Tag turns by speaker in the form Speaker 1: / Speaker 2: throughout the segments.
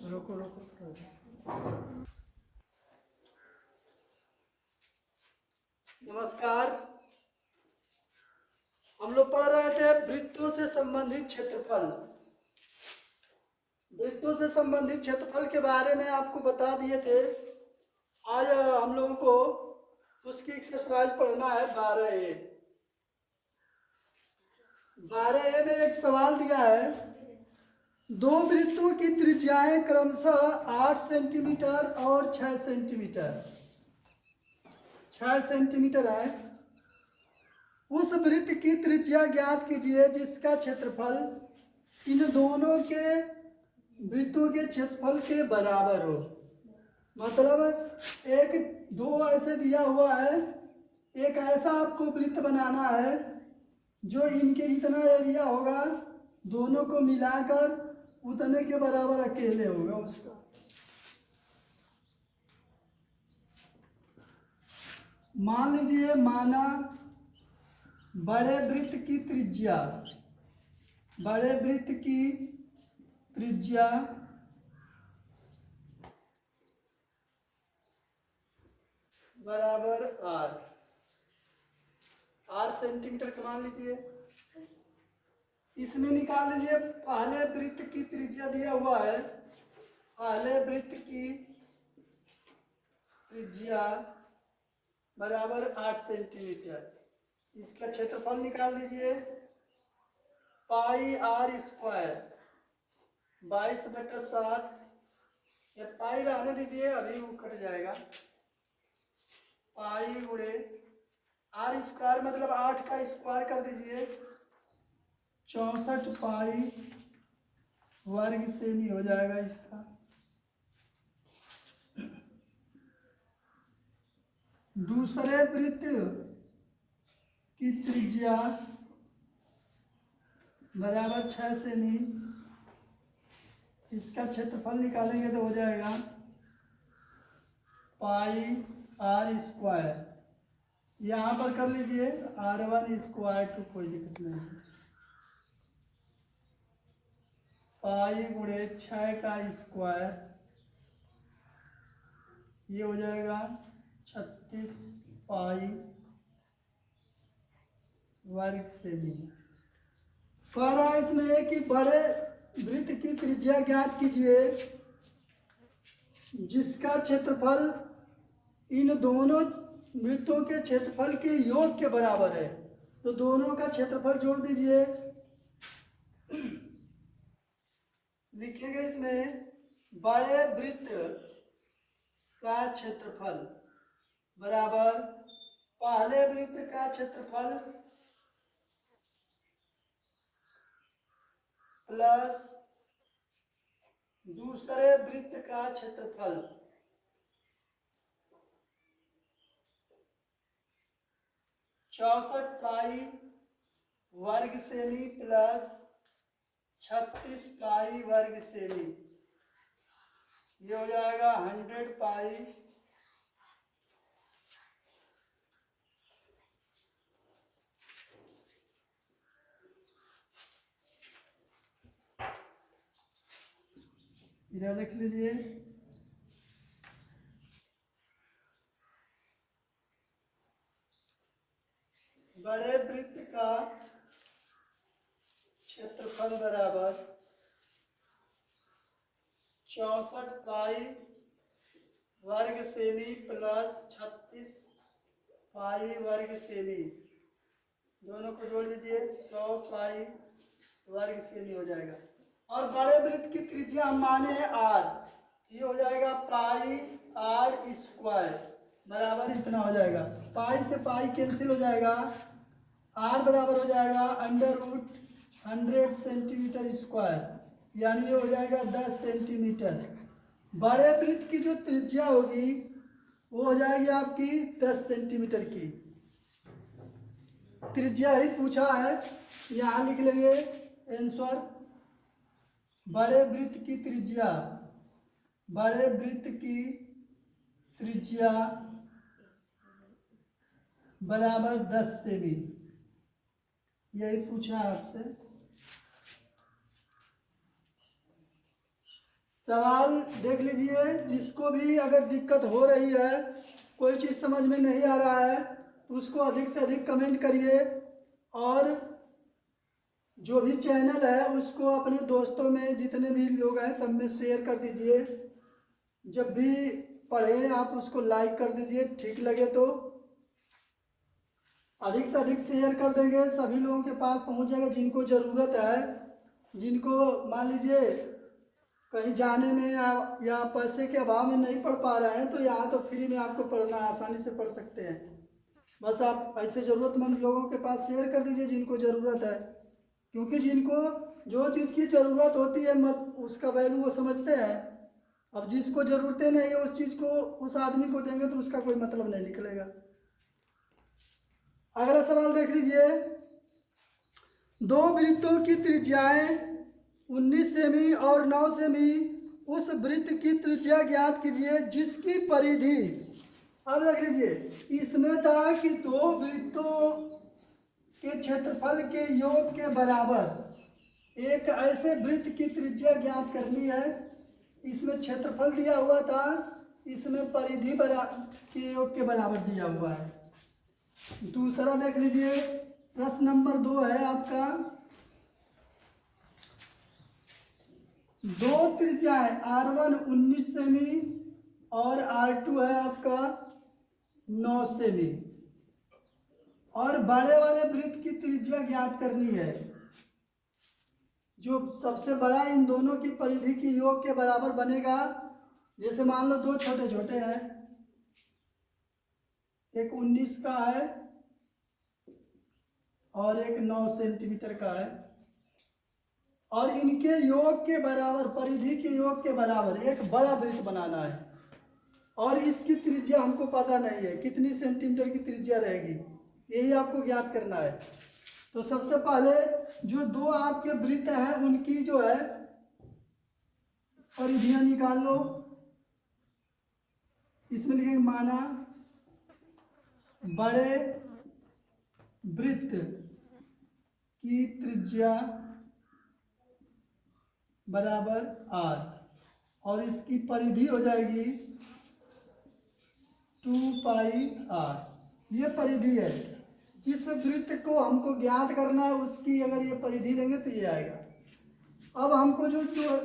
Speaker 1: रोको रोको नमस्कार। हम लोग पढ़ रहे थे वृत्तों से संबंधित क्षेत्रफल। वृत्तों से संबंधित क्षेत्रफल के बारे में आपको बता दिए थे। आज हम लोगों को उसकी एक्सरसाइज पढ़ना है 12A। 12A में एक सवाल दिया है, दो वृत्तों की त्रिज्याएं क्रमशः 8 सेंटीमीटर और 6 सेंटीमीटर 6 सेंटीमीटर है। उस वृत्त की त्रिज्या ज्ञात कीजिए जिसका क्षेत्रफल इन दोनों के वृत्तों के क्षेत्रफल के बराबर हो। मतलब एक दो ऐसे दिया हुआ है, एक ऐसा आपको वृत्त बनाना है जो इनके इतना एरिया होगा, दोनों को मिलाकर उतने के बराबर अकेले होगा उसका। मान लीजिए, माना बड़े वृत्त की त्रिज्या बराबर आर सेंटीमीटर का मान लीजिए। इसमें निकाल लीजिए, पहले वृत्त की त्रिज्या दिया हुआ है, पहले वृत्त की त्रिज्या बराबर 8 सेंटीमीटर। इसका क्षेत्रफल निकाल दीजिए, पाई आर स्क्वायर 22/7। या पाई रहने दीजिए, अभी वो कट जाएगा। पाई गुणे आर स्क्वायर मतलब 8 का स्क्वायर कर दीजिए, 64 पाई वर्ग सेमी हो जाएगा इसका। दूसरे वृत्त की त्रिज्या बराबर 6 सेमी। इसका क्षेत्रफल निकालेंगे तो हो जाएगा पाई आर स्क्वायर। यहाँ पर कर लीजिए R1 स्क्वायर, तो कोई दिक्कत नहीं। पाई गुणे 6 का स्क्वायर, ये हो जाएगा 36 पाई वर्ग सेमी। कह रहा है इसमें कि बड़े वृत्त की त्रिज्या ज्ञात कीजिए जिसका क्षेत्रफल इन दोनों वृत्तों के क्षेत्रफल के योग के बराबर है। तो दोनों का क्षेत्रफल जोड़ दीजिए। लिखेंगे इसमें बड़े वृत्त का क्षेत्रफल बराबर पहले वृत्त का क्षेत्रफल प्लस दूसरे वृत्त का क्षेत्रफल। चौसठ पाई वर्ग सेमी प्लस 36 पाई वर्ग सेमी, ये हो जाएगा 100 पाई इधर देख लीजिए। बड़े वृत्त का क्षेत्रफल बराबर 64 पाई वर्ग सेमी प्लस 36 पाई वर्ग सेमी, दोनों को जोड़ लीजिए, 100 पाई वर्ग सेमी हो जाएगा। और बड़े वृत्त की त्रिज्या हम माने हैं आर, ये हो जाएगा पाई आर स्क्वायर बराबर इतना हो जाएगा। पाई से पाई कैंसिल हो जाएगा, आर बराबर हो जाएगा √100 सेंटीमीटर स्क्वायर, यानी ये हो जाएगा 10 सेंटीमीटर। बड़े वृत्त की जो त्रिज्या होगी वो हो जाएगी आपकी 10 सेंटीमीटर की। त्रिज्या ही पूछा है, यहाँ लिख लेंगे आंसर। बड़े वृत्त की त्रिज्या बराबर 10 सेमी, यही पूछा है आपसे। सवाल देख लीजिए, जिसको भी अगर दिक्कत हो रही है, कोई चीज़ समझ में नहीं आ रहा है, तो उसको अधिक से अधिक कमेंट करिए और जो भी चैनल है उसको अपने दोस्तों में जितने भी लोग हैं सब में शेयर कर दीजिए। जब भी पढ़ें आप उसको लाइक कर दीजिए, ठीक लगे तो अधिक से अधिक शेयर कर देंगे, सभी लोगों के पास पहुंच जाएगा जिनको ज़रूरत है। जिनको मान लीजिए कहीं जाने में या पैसे के अभाव में नहीं पढ़ पा रहे हैं, तो यहाँ तो फ्री में आपको पढ़ना आसानी से पढ़ सकते हैं। बस आप ऐसे ज़रूरतमंद लोगों के पास शेयर कर दीजिए जिनको ज़रूरत है, क्योंकि जिनको जो चीज़ की ज़रूरत होती है मत उसका वैल्यू वो समझते हैं। अब जिसको ज़रूरतें नहीं है उस चीज़ को उस आदमी को देंगे तो उसका कोई मतलब नहीं निकलेगा। अगला सवाल देख लीजिए, दो वृत्तों की त्रिज्याएं 19 सेमी और 9 सेमी, उस वृत्त की त्रिज्या ज्ञात कीजिए जिसकी परिधि, अब देख लीजिए इसमें था कि दो वृत्तों के क्षेत्रफल के योग के बराबर एक ऐसे वृत्त की त्रिज्या ज्ञात करनी है। इसमें क्षेत्रफल दिया हुआ था, इसमें परिधि के योग के बराबर दिया हुआ है। दूसरा देख लीजिए, प्रश्न नंबर 2 है आपका, दो त्रिज्याएं R1 19 सेमी और R2 है आपका 9 सेमी, और बड़े वाले वृत्त की त्रिज्या ज्ञात करनी है। जो सबसे बड़ा इन दोनों की परिधि की योग के बराबर बनेगा। जैसे मान लो दो छोटे छोटे हैं, एक 19 का है और एक 9 सेंटीमीटर का है, और इनके योग के बराबर, परिधि के योग के बराबर एक बड़ा वृत्त बनाना है, और इसकी त्रिज्या हमको पता नहीं है कितनी सेंटीमीटर की त्रिज्या रहेगी, यही आपको ज्ञात करना है। तो सबसे पहले जो दो आपके वृत्त हैं उनकी जो है परिधियां निकाल लो। इसमें लिखेंगे माना बड़े वृत्त की त्रिज्या बराबर R, और इसकी परिधि हो जाएगी 2 पाई R। ये परिधि है, जिस वृत्त को हमको ज्ञात करना है उसकी अगर ये परिधि लेंगे तो ये आएगा। अब हमको जो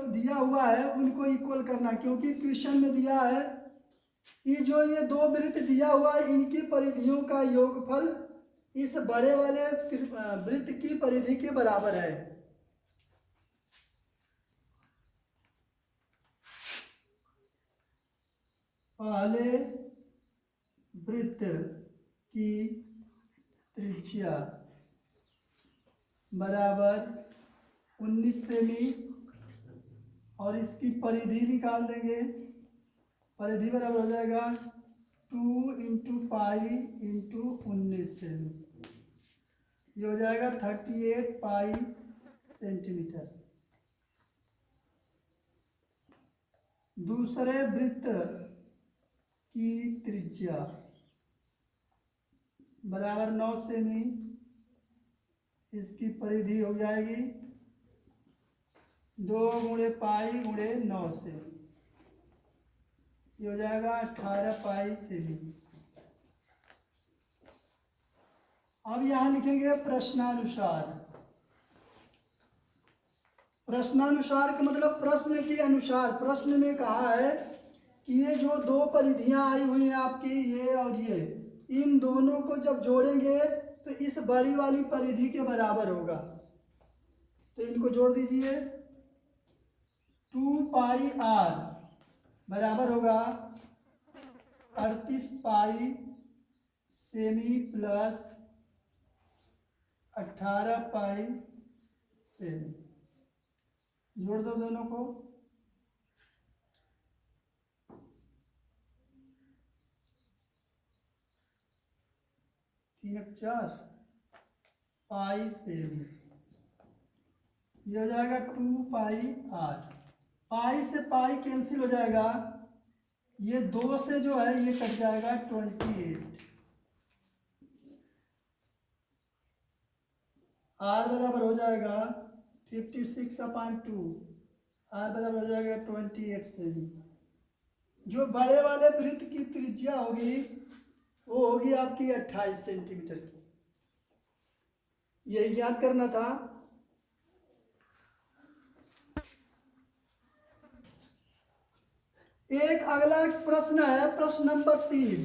Speaker 1: दिया हुआ है उनको इक्वल करना, क्योंकि क्वेश्चन में दिया है कि जो ये दो वृत्त दिया हुआ है इनकी परिधियों का योगफल इस बड़े वाले वृत्त की परिधि के बराबर है। पहले वृत्त की त्रिज्या बराबर 19 सेमी, और इसकी परिधि निकाल देंगे। परिधि बराबर हो जाएगा 2 इंटू पाई इंटू 19 सेमी, ये हो जाएगा 38 पाई सेंटीमीटर। दूसरे वृत्त की त्रिज्या बराबर 9 सेमी, इसकी परिधि हो जाएगी 2 गुणे पाई गुणे 9 सेमी, ये हो जाएगा 18 पाई सेमी। अब यहां लिखेंगे प्रश्नानुसार। प्रश्नानुसार का मतलब प्रश्न के अनुसार। प्रश्न में कहा है कि ये जो दो परिधियां आई हुई हैं आपकी, ये और ये, इन दोनों को जब जोड़ेंगे तो इस बड़ी वाली परिधि के बराबर होगा। तो इनको जोड़ दीजिए, 2 पाई R बराबर होगा 38 पाई सेमी प्लस 18 पाई सेमी। जोड़ दो दोनों को, तीन 4 पाई सेमी, ये हो जाएगा 2 पाई R। पाई से पाई कैंसिल हो जाएगा, ये 2 से जो है ये कट जाएगा 28। R बराबर हो जाएगा 56/2। आर बराबर हो जाएगा 28 सेमी। जो बड़े वाले वृत्त की त्रिज्या होगी वो होगी आपकी 28 सेंटीमीटर की। यही याद करना था। एक अगला प्रश्न है, प्रश्न नंबर 3।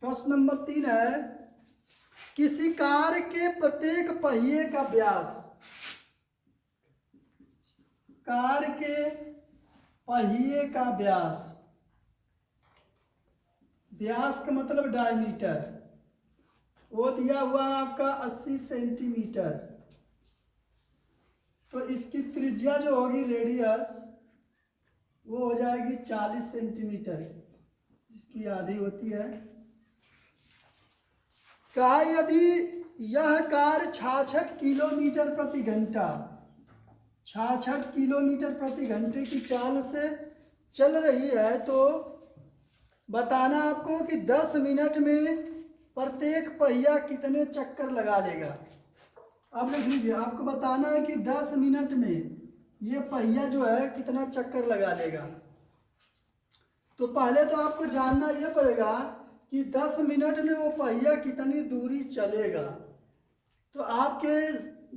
Speaker 1: प्रश्न नंबर 3 है, किसी कार के प्रत्येक पहिए का व्यास, कार के पहिए का व्यास, व्यास का मतलब डायमीटर, वो दिया हुआ है आपका 80 सेंटीमीटर। तो इसकी त्रिज्या जो होगी रेडियस वो हो जाएगी 40 सेंटीमीटर, जिसकी आधी होती है। कहा यदि यह कार 66 किलोमीटर प्रति घंटा, 66 किलोमीटर प्रति घंटे की चाल से चल रही है तो बताना आपको कि 10 मिनट में प्रत्येक पहिया कितने चक्कर लगा लेगा। अब लिख लीजिए, आपको बताना है कि 10 मिनट में ये पहिया जो है कितना चक्कर लगा लेगा। तो पहले तो आपको जानना ये पड़ेगा कि 10 मिनट में वो पहिया कितनी दूरी चलेगा। तो आपके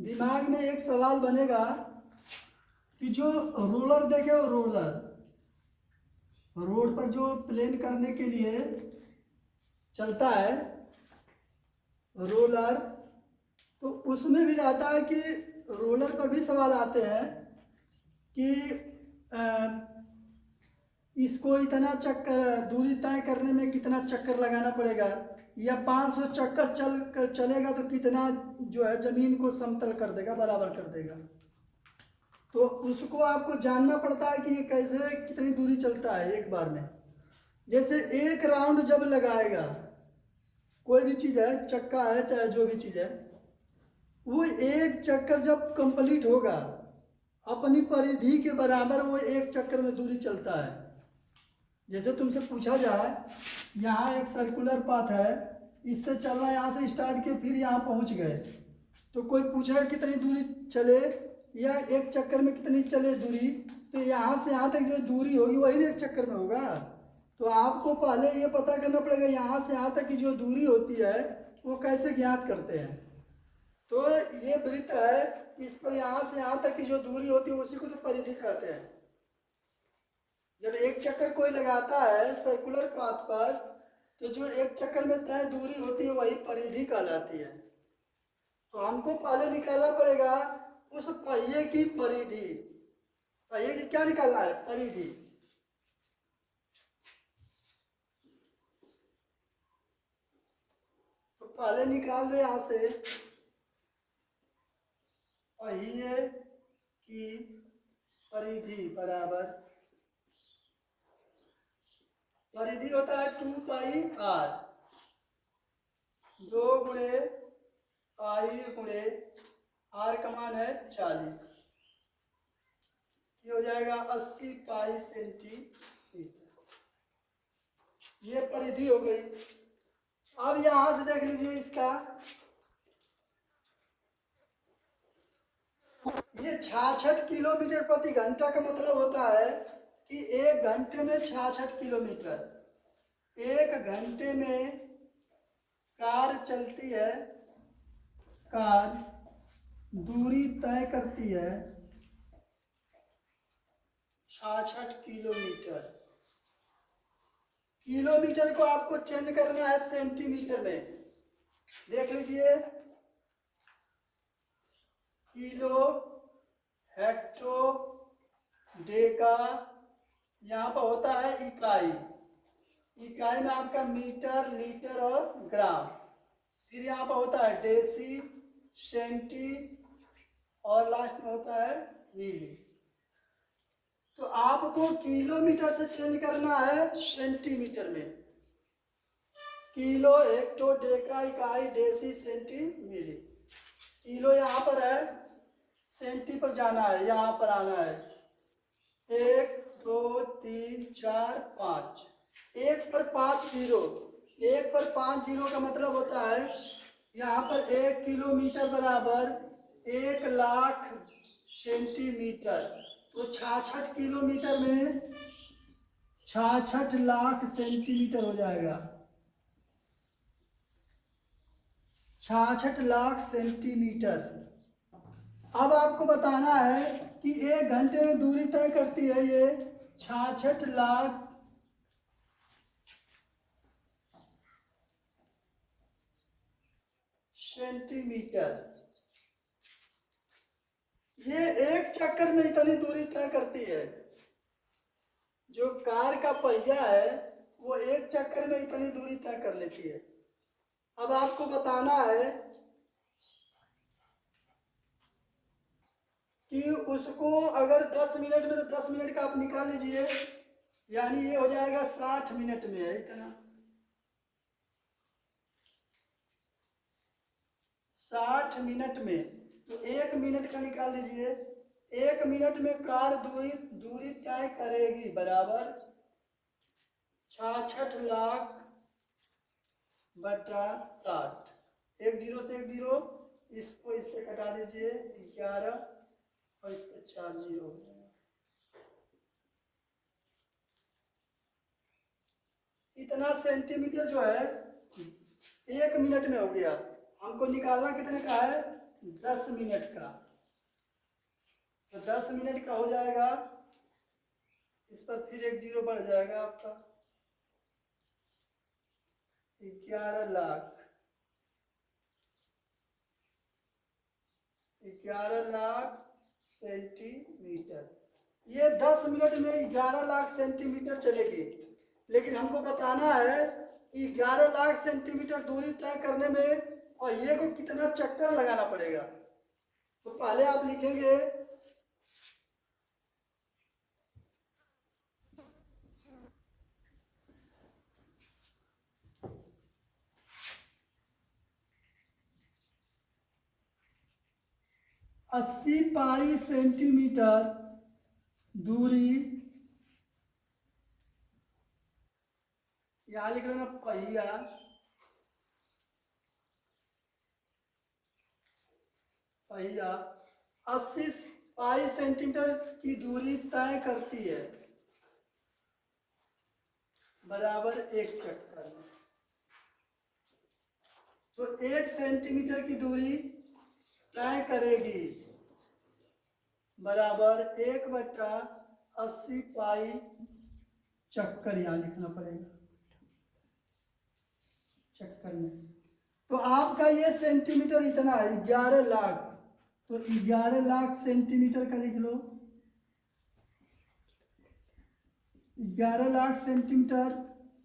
Speaker 1: दिमाग में एक सवाल बनेगा कि जो रोलर देखे, वो रोलर रोड पर जो प्लेन करने के लिए चलता है रोलर, तो उसमें भी रहता है कि रोलर पर भी सवाल आते हैं कि इसको इतना चक्कर दूरी तय करने में कितना चक्कर लगाना पड़ेगा, या 500 चक्कर चलेगा तो कितना जो है ज़मीन को समतल कर देगा, बराबर कर देगा। तो उसको आपको जानना पड़ता है कि ये कैसे कितनी दूरी चलता है एक बार में। जैसे एक राउंड जब लगाएगा, कोई भी चीज़ है, चक्का है चाहे जो भी चीज़ है, वो एक चक्कर जब कंप्लीट होगा अपनी परिधि के बराबर वो एक चक्कर में दूरी चलता है। जैसे तुमसे पूछा जाए यहाँ एक सर्कुलर पाथ है, इससे चलना, यहाँ से स्टार्ट किए फिर यहाँ पहुँच गए, तो कोई पूछेगा कितनी दूरी चले या एक चक्कर में कितनी चले दूरी, तो यहाँ से यहाँ तक जो दूरी होगी वही एक चक्कर में होगा। तो आपको पहले ये पता करना पड़ेगा यहाँ से यहाँ तक की जो दूरी होती है वो कैसे ज्ञात करते हैं। तो ये वृत्त है, इस पर यहाँ से यहाँ तक की जो दूरी होती है उसी को तो परिधि कहते हैं। जब एक चक्कर कोई लगाता है सर्कुलर पाथ पर, तो जो एक चक्कर में तय दूरी होती है वही परिधि कहलाती है। तो हमको पहले निकालना पड़ेगा उस पहिए की परिधि। पहिए की क्या निकालना है? परिधि। तो पहले निकाल दे यहां से पहिए की परिधि बराबर, परिधि होता है 2 पाई आर, 2 गुणे पाई गुणे आर का मान है 40, ये हो जाएगा 80 पाई सेंटीमीटर। ये परिधि हो गई। अब यहां से देख लीजिए इसका, ये 66 किलोमीटर प्रति घंटा का मतलब होता है कि 1 घंटे में 66 किलोमीटर। 1 घंटे में कार चलती है, कार दूरी तय करती है 66 किलोमीटर। किलोमीटर को आपको चेंज करना है सेंटीमीटर में। देख लीजिए, किलो, हेक्टो, डेका, यहाँ पर होता है इकाई। इकाई में आपका मीटर, लीटर और ग्राम। फिर यहाँ पर होता है डेसी, सेंटी और लास्ट में होता है मिली। तो आपको किलोमीटर से चेंज करना है सेंटीमीटर में। किलो, हेक्टो, डेका, इकाई, डेसी, सेंटी, मिली। किलो यहाँ पर है, सेंटी पर जाना है, यहाँ पर आना है। 1 2 3 4 5, 1 पर 5 जीरो, 1 पर 5 जीरो का मतलब होता है यहाँ पर 1 किलोमीटर बराबर 1,00,000 सेंटीमीटर। तो 66 किलोमीटर में 66 लाख सेंटीमीटर हो जाएगा। 66 लाख सेंटीमीटर। अब आपको बताना है कि 1 घंटे में दूरी तय करती है ये 66 लाख सेंटीमीटर। ये एक चक्कर में इतनी दूरी तय करती है। जो कार का पहिया है वो एक चक्कर में इतनी दूरी तय कर लेती है। अब आपको बताना है कि उसको अगर 10 मिनट में, तो 10 मिनट का आप निकाल लीजिए, यानी ये हो जाएगा 60 मिनट में है इतना। 60 मिनट में, तो 1 मिनट का निकाल लीजिए। 1 मिनट में कार दूरी तय करेगी बराबर 66 लाख बटा 60। 1 जीरो से 1 जीरो, इसको इससे कटा दीजिए 11 और इस पे 4 जीरो हो जाएगा। इतना सेंटीमीटर जो है 1 मिनट में हो गया। हमको निकालना कितने का है? 10 मिनट का। तो 10 मिनट का हो जाएगा, इस पर फिर 1 जीरो बढ़ जाएगा आपका 11 लाख। 11 लाख सेंटीमीटर। ये 10 मिनट में 11 लाख सेंटीमीटर चलेगी। लेकिन हमको बताना है कि 11 लाख सेंटीमीटर दूरी तय करने में और ये को कितना चक्कर लगाना पड़ेगा। तो पहले आप लिखेंगे अस्सी पाई सेंटीमीटर दूरी, यहां लिख लेना पहिया, पहिया 80 पाई सेंटीमीटर की दूरी तय करती है बराबर 1 चक्कर में। तो 1 सेंटीमीटर की दूरी तय करेगी बराबर 1 बटा 80 पाई चक्कर, यहां लिखना पड़ेगा चक्कर में। तो आपका ये सेंटीमीटर इतना है 11 लाख। तो 11 लाख सेंटीमीटर का लिख लो। 11 लाख सेंटीमीटर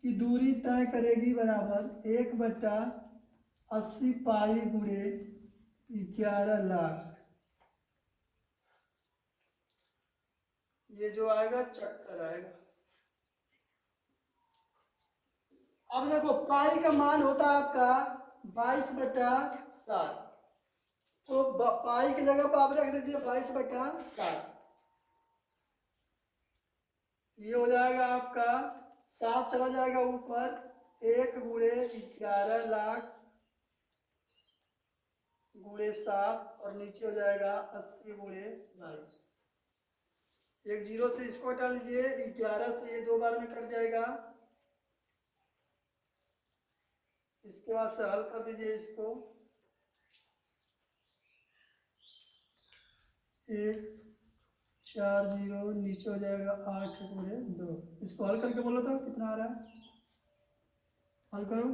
Speaker 1: की दूरी तय करेगी बराबर 1 बटा 80 पाई गुणे 11 लाख। ये जो आएगा चक्कर आएगा। अब देखो पाई का मान होता है आपका 22 बटा 7। तो पाई की जगह पर आप रख दीजिए 22 बटा 7। ये हो जाएगा आपका 7 चला जाएगा ऊपर, 1 गुणे 11 लाख गुणे 7 और नीचे हो जाएगा 80 गुणे 22। 1 जीरो से इसको हटा लीजिए, 11 से ये 2 बार में कट जाएगा। इसके बाद से हल कर दीजिए इसको, 1 4 जीरो, नीचे हो जाएगा 8 गुणे 2। इसको हल करके बोलो तो कितना आ रहा है, हल करो।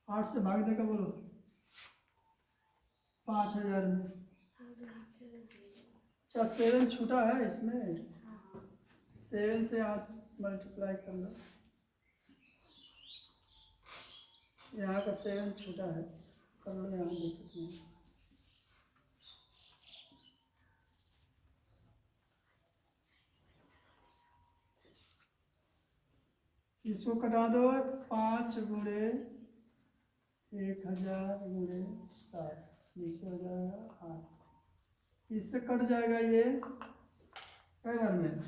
Speaker 1: आठ से भाग देकर बोलो 5000 में। अच्छा 7 छूटा है इसमें, 7 से आप मल्टीप्लाई कर लो। यहाँ का 7 छूटा है, कर लो यहाँ देखते हैं। इसको कटा दो, 5 गुणे 1000 गुणे 7, नीचे हो जाएगा 8। इससे कट जाएगा ये कै बार में,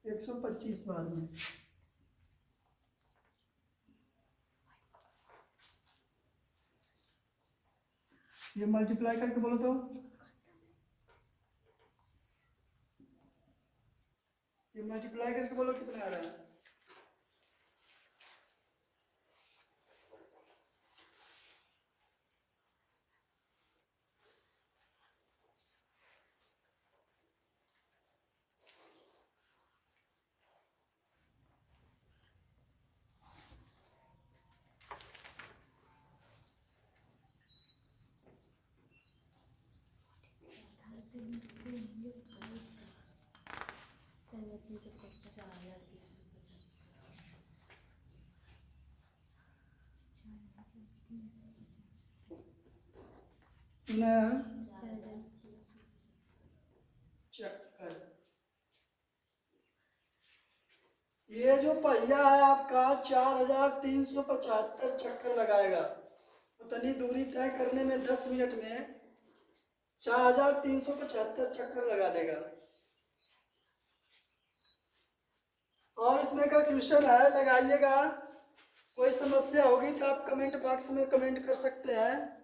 Speaker 1: 125 बार में। ये मल्टीप्लाई करके बोलो तो, ये मल्टीप्लाई करके बोलो कितना आ रहा है। चक्कर, ये जो पहिया है आपका 4375 चक्कर लगाएगा। उतनी दूरी तय करने में 10 मिनट में 4375 चक्कर लगा देगा। और इसमें का क्वेश्चन है, लगाइएगा। कोई समस्या होगी तो आप कमेंट बॉक्स में कमेंट कर सकते हैं।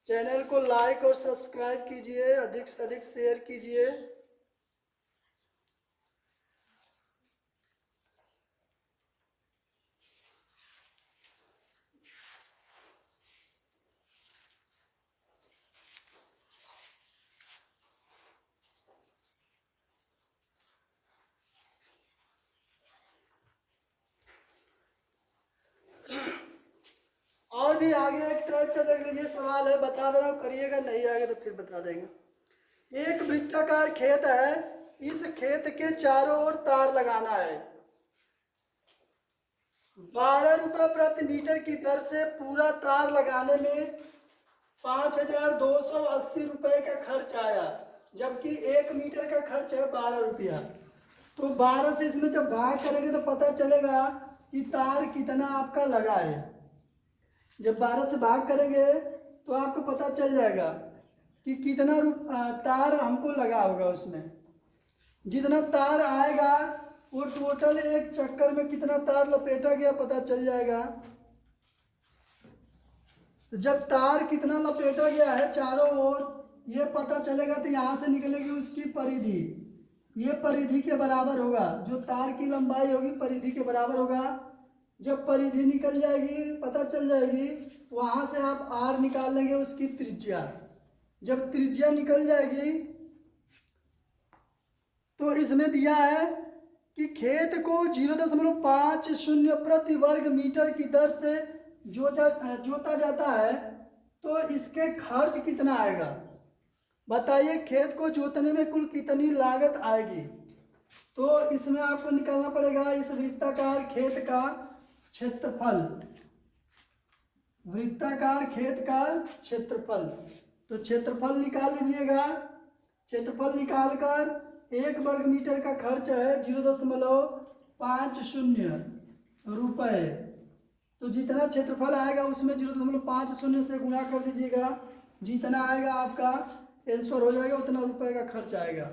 Speaker 1: चैनल को लाइक और सब्सक्राइब कीजिए, अधिक से अधिक शेयर कीजिए। और भी आगे एक टाइप का देख लीजिए, सवाल है, बता दे रहा हूँ, करिएगा, नहीं आगे तो फिर बता देंगे। एक वृत्ताकार खेत है, इस खेत के चारों ओर तार लगाना है। 12 रुपये प्रति मीटर की दर से पूरा तार लगाने में 5280 रुपये का खर्च आया, जबकि 1 मीटर का खर्च है 12 रुपया। तो 12 से इसमें जब भाग करेंगे तो पता चलेगा कि तार कितना आपका लगा है। जब 12 से भाग करेंगे तो आपको पता चल जाएगा कि कितना तार हमको लगा होगा। उसमें जितना तार आएगा वो टोटल एक चक्कर में कितना तार लपेटा गया पता चल जाएगा। तो जब तार कितना लपेटा गया है चारों ओर ये पता चलेगा, तो यहाँ से निकलेगी उसकी परिधि। ये परिधि के बराबर होगा, जो तार की लंबाई होगी परिधि के बराबर होगा। जब परिधि निकल जाएगी पता चल जाएगी, वहाँ से आप आर निकाल लेंगे उसकी त्रिज्या। जब त्रिज्या निकल जाएगी तो इसमें दिया है कि खेत को 0.50 प्रति वर्ग मीटर की दर से जोता जाता है, तो इसके खर्च कितना आएगा। बताइए खेत को जोतने में कुल कितनी लागत आएगी। तो इसमें आपको निकालना पड़ेगा इस वृत्ताकार खेत का क्षेत्रफल, वृत्ताकार खेत का क्षेत्रफल। तो क्षेत्रफल निकाल लीजिएगा। क्षेत्रफल निकालकर 1 वर्ग मीटर का खर्च है 0.50 रुपये। तो जितना क्षेत्रफल आएगा उसमें 0.50 से गुणा कर दीजिएगा, जितना आएगा आपका आंसर हो जाएगा, उतना रुपए का खर्च आएगा।